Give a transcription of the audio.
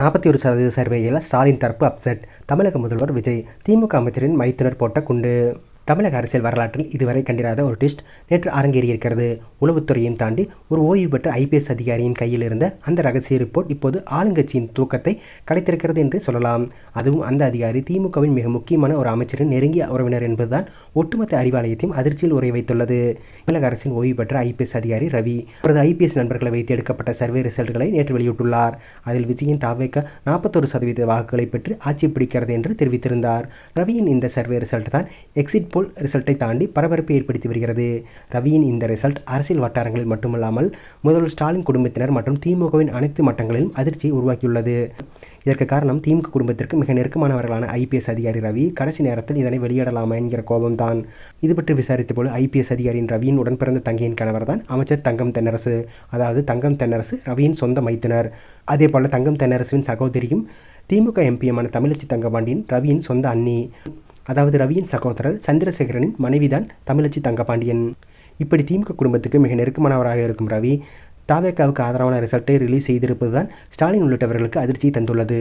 41% சர்வேயில் ஸ்டாலின் தரப்பு அப்செட். தமிழக முதல்வர் விஜய் திமுக அமைச்சரின் மைத்துனர் போட்ட குண்டு. தமிழக அரசியல் வரலாற்றில் இதுவரை கண்டிராத ஒரு ட்விஸ்ட் நேற்று அரங்கேறியிருக்கிறது. உளவுத்துறையும் தாண்டி ஒரு ஓய்வு பெற்ற ஐபிஎஸ் அதிகாரியின் கையில் இருந்த அந்த ரகசிய ரிப்போர்ட் இப்போது ஆளுங்கட்சியின் தூக்கத்தை கலைத்திருக்கிறது என்று சொல்லலாம். அதுவும் அந்த அதிகாரி திமுகவின் மிக முக்கியமான ஒரு அமைச்சரின் நெருங்கிய உறவினர் என்பதுதான் ஒட்டுமொத்த அறிவாலயத்தையும் அதிர்ச்சியில் உரைய வைத்துள்ளது. தமிழக அரசின் ஓய்வு பெற்ற ஐபிஎஸ் அதிகாரி ரவி அவரது ஐபிஎஸ் நண்பர்களை வைத்து எடுக்கப்பட்ட சர்வே ரிசல்ட்களை நேற்று வெளியிட்டுள்ளார். அதில் விஜயின் தாவேக 41% வாக்குகளை பெற்று ஆட்சி பிடிக்கிறது என்று தெரிவித்திருந்தார். ரவியின் இந்த சர்வே ரிசல்ட் தான் எக்ஸிட் போல் ரிசல்ட்டை தாண்டி பரபரப்பை ஏற்படுத்தி வருகிறது. ரவியின் இந்த ரிசல்ட் அரசியல் வட்டாரங்களில் மட்டுமல்லாமல் முதல்வர் ஸ்டாலின் குடும்பத்தினர் மற்றும் திமுகவின் அனைத்து மட்டங்களிலும் அதிர்ச்சியை உருவாக்கியுள்ளது. இதற்கு காரணம் திமுக குடும்பத்திற்கு மிக நெருக்கமானவர்களான ஐபிஎஸ் அதிகாரி ரவி கடைசி நேரத்தில் இதனை வெளியிடலாமா என்கிற கோபம்தான். இது பற்றி விசாரித்த போது ஐபிஎஸ் அதிகாரியின் ரவியின் உடன் பிறந்த தங்கையின் கணவர் தான் அமைச்சர் தங்கம் தென்னரசு. அதாவது தங்கம் தென்னரசு ரவியின் சொந்த மைத்துனர். அதேபோல தங்கம் தென்னரசுவின் சகோதரியும் திமுக எம்பியுமான தமிழச்சி தங்கபாண்டியன் ரவியின் சொந்த அண்ணி. அதாவது ரவியின் சகோதரர் சந்திரசேகரனின் மனைவிதான் தமிழச்சி தங்கபாண்டியன். இப்படி திமுக குடும்பத்துக்கு மிக நெருக்கமானவராக இருக்கும் ரவி தாவேகாவுக்கு ஆதரவான ரிசல்ட்டை ரிலீஸ் செய்திருப்பதுதான் ஸ்டாலின் உள்ளிட்டவர்களுக்கு அதிர்ச்சியை தந்துள்ளது.